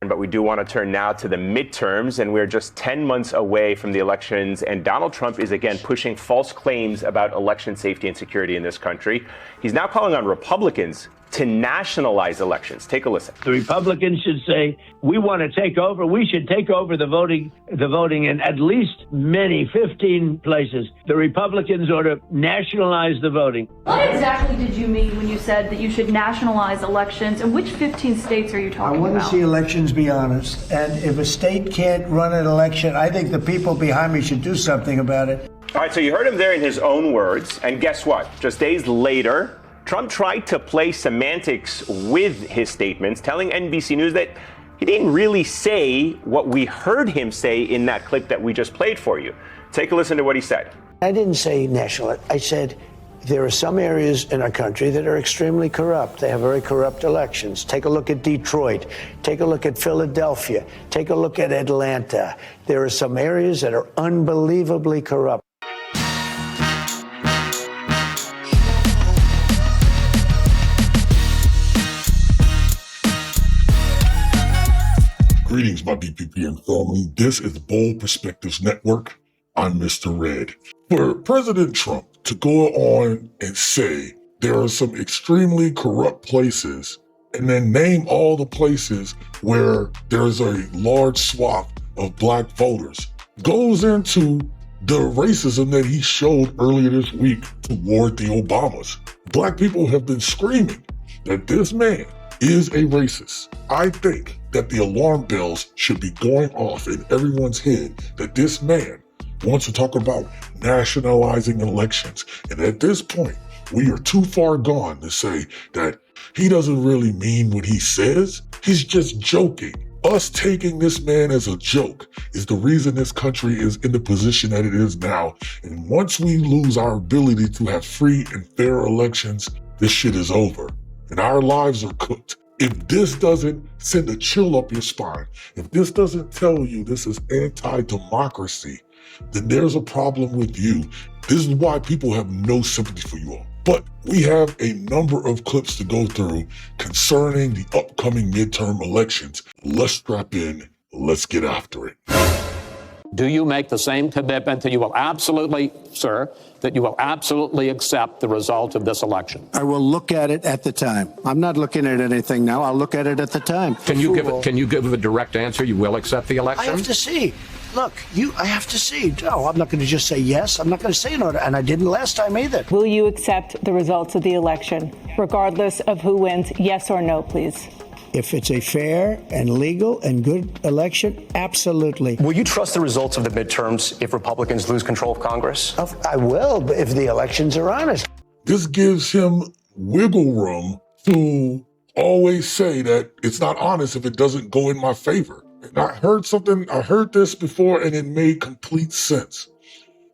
But we do want to turn now to the midterms, and we're just 10 months away from the elections, and Donald Trump is again pushing false claims about election safety and security in this country. He's now calling on Republicans to nationalize elections. Take a listen. The Republicans should say, we want to take over. We should take over the voting in at least 15 places. The Republicans ought to nationalize the voting. What exactly did you mean when you said that you should nationalize elections? And which 15 states are you talking about? I want to see elections be honest. And if a state can't run an election, I think the people behind me should do something about it. All right, so you heard him there in his own words. And guess what? Just days later, Trump tried to play semantics with his statements, telling NBC News that he didn't really say what we heard him say in that clip that we just played for you. Take a listen to what he said. I didn't say national. I said there are some areas in our country that are extremely corrupt. They have very corrupt elections. Take a look at Detroit. Take a look at Philadelphia. Take a look at Atlanta. There are some areas that are unbelievably corrupt. Greetings, my BPPN family. This is Bold Perspectives Network. I'm Mr. Red. For President Trump to go on and say there are some extremely corrupt places and then name all the places where there's a large swath of black voters goes into the racism that he showed earlier this week toward the Obamas. Black people have been screaming that this man is a racist. I think that the alarm bells should be going off in everyone's head that this man wants to talk about nationalizing elections. And at this point, we are too far gone to say that he doesn't really mean what he says. He's just joking. Us taking this man as a joke is the reason this country is in the position that it is now. And once we lose our ability to have free and fair elections, this shit is over. And our lives are cooked. If this doesn't send a chill up your spine, if this doesn't tell you this is anti-democracy, then there's a problem with you. This is why people have no sympathy for you all. But we have a number of clips to go through concerning the upcoming midterm elections. Let's strap in. Let's get after it. Do you make the same commitment that you will absolutely, sir, that you will absolutely accept the result of this election? I will look at it at the time. I'm not looking at anything now. I'll look at it at the time. Can you give a direct answer? You will accept the election? I have to see. Look, I have to see. No, I'm not going to just say yes. I'm not going to say no, and I didn't last time either. Will you accept the results of the election, regardless of who wins? Yes or no, please. If it's a fair and legal and good election, absolutely. Will you trust the results of the midterms if Republicans lose control of Congress? I will, but if the elections are honest. This gives him wiggle room to always say that it's not honest if it doesn't go in my favor. And I heard this before and it made complete sense.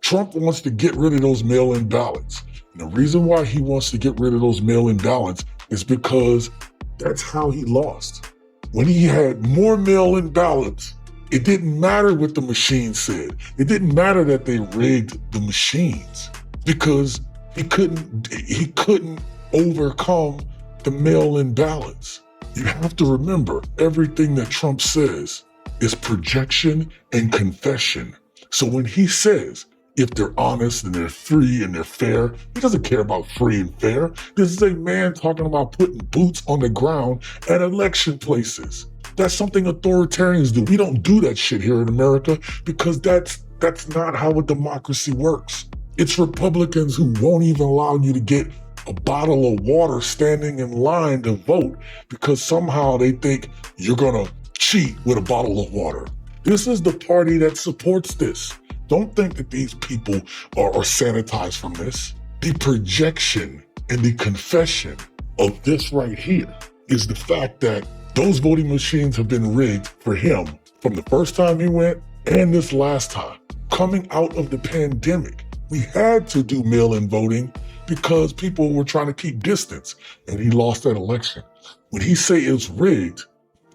Trump wants to get rid of those mail-in ballots. And the reason why he wants to get rid of those mail-in ballots is because that's how he lost. When he had more mail-in ballots, it didn't matter what the machine said. It didn't matter that they rigged the machines because he couldn't overcome the mail-in ballots. You have to remember, everything that Trump says is projection and confession. So when he says, if they're honest and they're free and they're fair, he doesn't care about free and fair. This is a man talking about putting boots on the ground at election places. That's something authoritarians do. We don't do that shit here in America because that's not how a democracy works. It's Republicans who won't even allow you to get a bottle of water standing in line to vote because somehow they think you're gonna cheat with a bottle of water. This is the party that supports this. Don't think that these people are sanitized from this. The projection and the confession of this right here is the fact that those voting machines have been rigged for him from the first time he went and this last time. Coming out of the pandemic, we had to do mail-in voting because people were trying to keep distance and he lost that election. When he say it's rigged,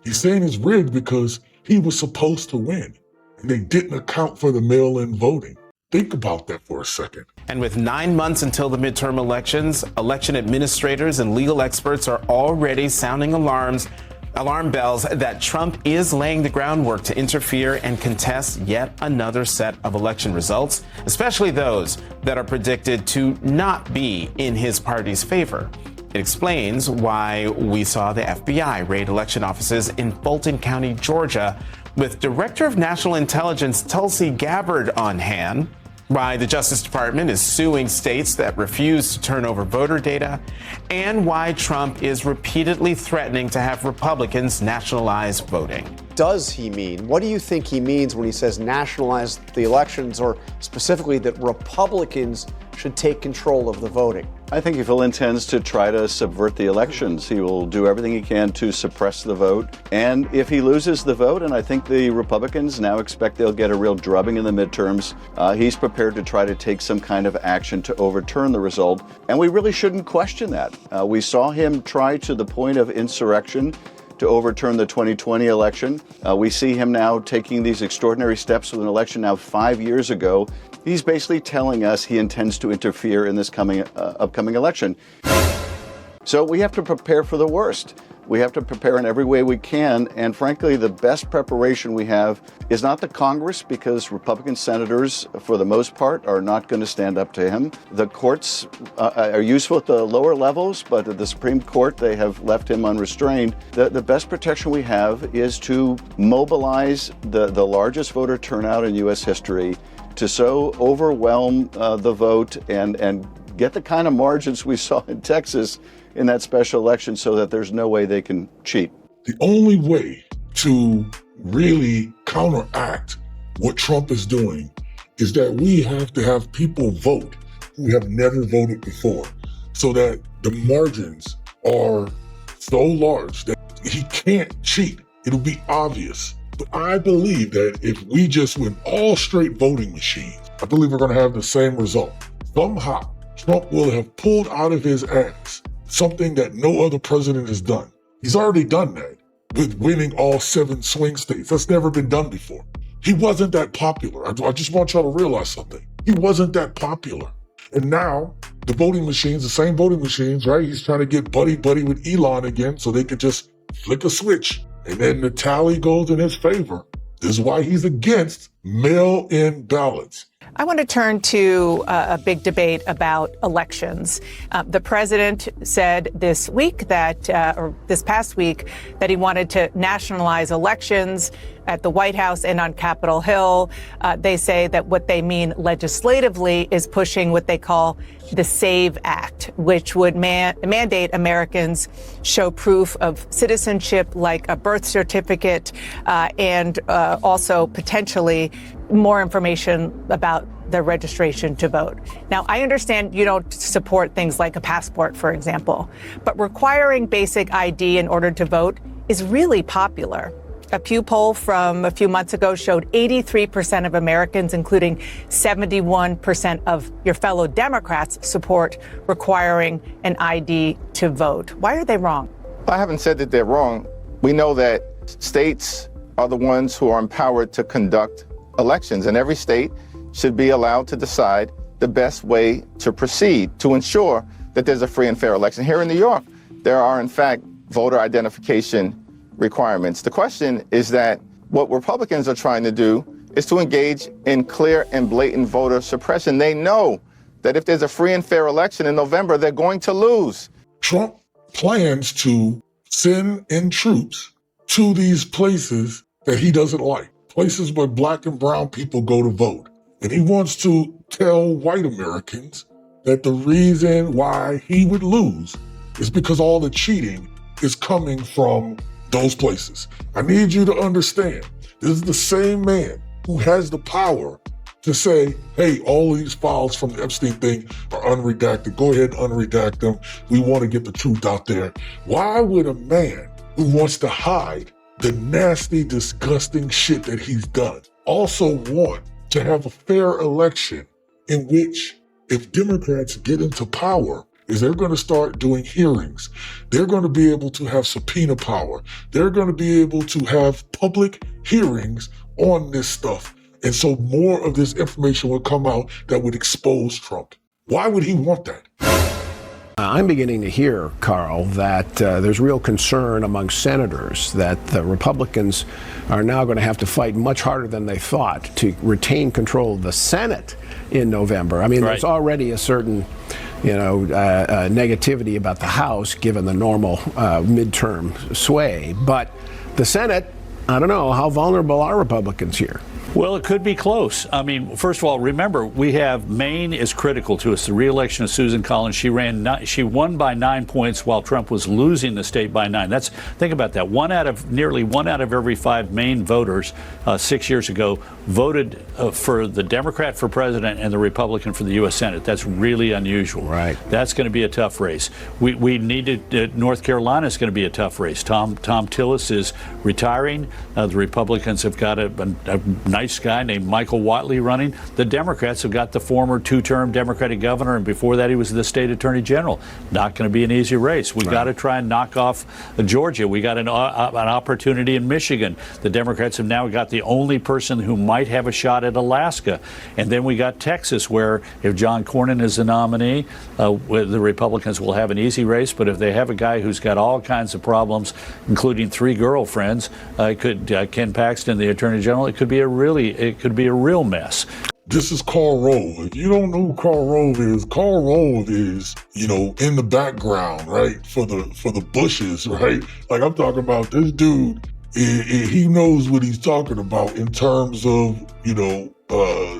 he's saying it's rigged because he was supposed to win. And they didn't account for the mail-in voting. Think about that for a second. And with 9 months until the midterm elections, election administrators and legal experts are already sounding alarms alarm bells that Trump is laying the groundwork to interfere and contest yet another set of election results, especially those that are predicted to not be in his party's favor. It explains why we saw the FBI raid election offices in Fulton County, Georgia, with Director of National Intelligence Tulsi Gabbard on hand, why the Justice Department is suing states that refuse to turn over voter data, and why Trump is repeatedly threatening to have Republicans nationalize voting. Does he mean? What do you think he means when he says nationalize the elections, or specifically that Republicans should take control of the voting? I think if he intends to try to subvert the elections, he will do everything he can to suppress the vote. And if he loses the vote, and I think the Republicans now expect they'll get a real drubbing in the midterms, he's prepared to try to take some kind of action to overturn the result. And we really shouldn't question that. We saw him try to the point of insurrection to overturn the 2020 election. We see him now taking these extraordinary steps with an election now 5 years ago. He's basically telling us he intends to interfere in this upcoming election. So we have to prepare for the worst. We have to prepare in every way we can. And frankly, the best preparation we have is not the Congress, because Republican senators, for the most part, are not going to stand up to him. The courts are useful at the lower levels, but at the Supreme Court, they have left him unrestrained. The best protection we have is to mobilize the largest voter turnout in U.S. history, to so overwhelm the vote and get the kind of margins we saw in Texas in that special election, so that there's no way they can cheat. The only way to really counteract what Trump is doing is that we have to have people vote who have never voted before, so that the margins are so large that he can't cheat. It'll be obvious. But I believe that if we just went all straight voting machines, I believe we're going to have the same result. Somehow, Trump will have pulled out of his ass something that no other president has done. He's already done that with winning all 7 swing states. That's never been done before. He wasn't that popular. I just want y'all to realize something. He wasn't that popular. And now the voting machines, the same voting machines, right? He's trying to get buddy with Elon again so they could just flick a switch and then the tally goes in his favor. This is why he's against mail-in ballots. I want to turn to a big debate about elections. The president said this week or this past week, that he wanted to nationalize elections at the White House and on Capitol Hill. They say that what they mean legislatively is pushing what they call the SAVE Act, which would mandate Americans show proof of citizenship, like a birth certificate, and also potentially more information about their registration to vote. Now, I understand you don't support things like a passport, for example, but requiring basic ID in order to vote is really popular. A Pew poll from a few months ago showed 83% of Americans, including 71% of your fellow Democrats, support requiring an ID to vote. Why are they wrong? I haven't said that they're wrong. We know that states are the ones who are empowered to conduct elections, and every state should be allowed to decide the best way to proceed to ensure that there's a free and fair election. Here in New York, there are, in fact, voter identification requirements. The question is that what Republicans are trying to do is to engage in clear and blatant voter suppression. They know that if there's a free and fair election in November, they're going to lose. Trump plans to send in troops to these places that he doesn't like, places where Black and brown people go to vote. And he wants to tell white Americans that the reason why he would lose is because all the cheating is coming from those places. I need you to understand, this is the same man who has the power to say, hey, all of these files from the Epstein thing are unredacted. Go ahead and unredact them. We want to get the truth out there. Why would a man who wants to hide the nasty, disgusting shit that he's done also want to have a fair election in which, if Democrats get into power, is they're going to start doing hearings. They're going to be able to have subpoena power. They're going to be able to have public hearings on this stuff. And so more of this information will come out that would expose Trump. Why would he want that? I'm beginning to hear, Carl, that there's real concern among senators that the Republicans are now going to have to fight much harder than they thought to retain control of the Senate in November. I mean, there's already a certain negativity about the House, given the normal midterm sway. But the Senate, I don't know, how vulnerable are Republicans here? Well, it could be close. I mean, first of all, remember, we have Maine is critical to us. The reelection of Susan Collins, she won by 9 points while Trump was losing the state by 9. Think about that. Nearly one out of every 5 Maine voters 6 years ago voted for the Democrat for president and the Republican for the U.S. Senate. That's really unusual. Right. That's going to be a tough race. We needed North Carolina is going to be a tough race. Tom Tillis is retiring. The Republicans have got a nice guy named Michael Whatley running. The Democrats have got the former 2-term Democratic governor, and before that he was the state attorney general. Not going to be an easy race. We've got to try and knock off Georgia. We got an opportunity in Michigan. The Democrats have now got the only person who might have a shot at Alaska. And then we got Texas, where if John Cornyn is the nominee, the Republicans will have an easy race. But if they have a guy who's got all kinds of problems, including 3 girlfriends, Ken Paxton, the attorney general, it could be a real mess. This is Karl Rove. If you don't know who Karl Rove is, in the background, right, for the bushes, right? Like, I'm talking about this dude. He knows what he's talking about in terms of,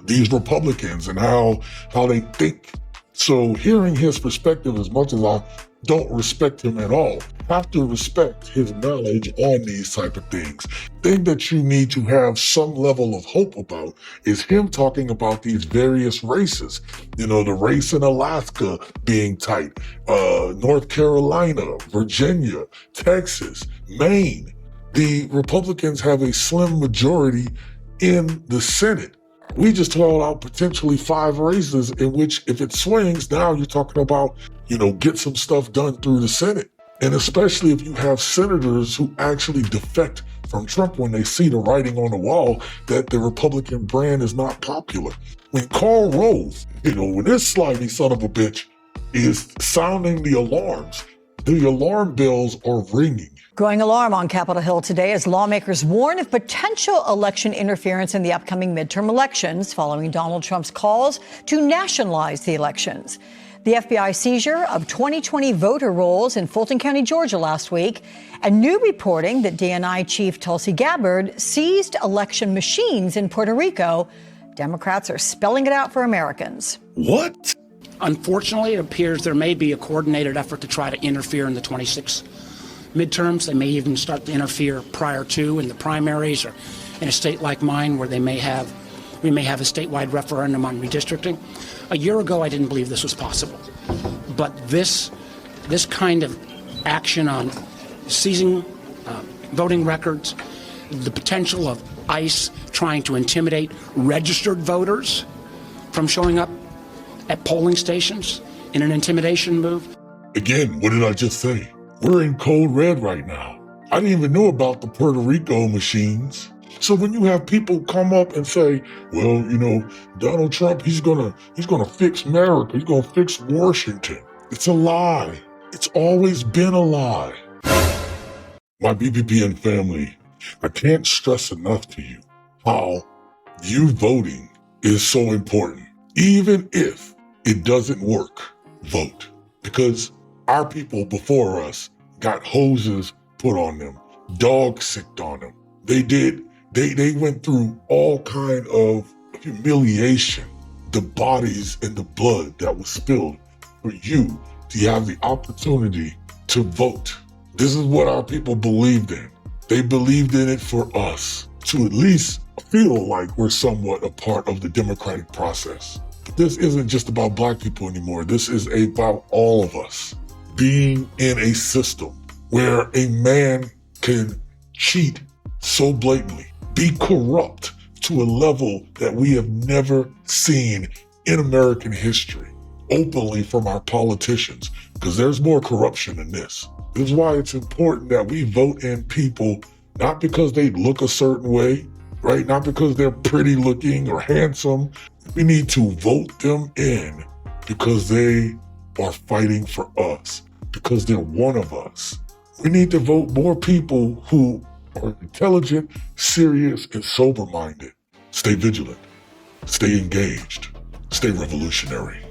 these Republicans and how they think. So hearing his perspective, as much as I don't respect him at all, have to respect his knowledge on these type of things. Thing that you need to have some level of hope about is him talking about these various races. The race in Alaska being tight, North Carolina, Virginia, Texas, Maine. The Republicans have a slim majority in the Senate. We just called out potentially 5 races in which, if it swings, now you're talking about, get some stuff done through the Senate. And especially if you have senators who actually defect from Trump when they see the writing on the wall that the Republican brand is not popular. When Karl Rove, when this slimy son of a bitch is sounding the alarms bells are ringing. Growing alarm on Capitol Hill today as lawmakers warn of potential election interference in the upcoming midterm elections following Donald Trump's calls to nationalize the elections. The FBI seizure of 2020 voter rolls in Fulton County, Georgia last week, and new reporting that DNI Chief Tulsi Gabbard seized election machines in Puerto Rico. Democrats are spelling it out for Americans. What? Unfortunately, it appears there may be a coordinated effort to try to interfere in the 26 midterms. They may even start to interfere prior to in the primaries, or in a state like mine where we may have a statewide referendum on redistricting. A year ago, I didn't believe this was possible. But this kind of action on seizing voting records, the potential of ICE trying to intimidate registered voters from showing up at polling stations in an intimidation move. Again, what did I just say? We're in code red right now. I didn't even know about the Puerto Rico machines. So when you have people come up and say, well, Donald Trump, he's gonna fix America, he's gonna fix Washington. It's a lie. It's always been a lie. My BPPN family, I can't stress enough to you how you voting is so important. Even if it doesn't work, vote. Because our people before us got hoses put on them, dog sicked on them. They went through all kind of humiliation, the bodies and the blood that was spilled for you to have the opportunity to vote. This is what our people believed in. They believed in it for us to at least feel like we're somewhat a part of the democratic process. But this isn't just about black people anymore. This is about all of us being in a system where a man can cheat so blatantly, be corrupt to a level that we have never seen in American history, openly from our politicians, because there's more corruption than this. This is why it's important that we vote in people, not because they look a certain way, right? Not because they're pretty looking or handsome. We need to vote them in because they are fighting for us because they're one of us. We need to vote more people who are intelligent, serious, and sober-minded. Stay vigilant. Stay engaged. Stay revolutionary.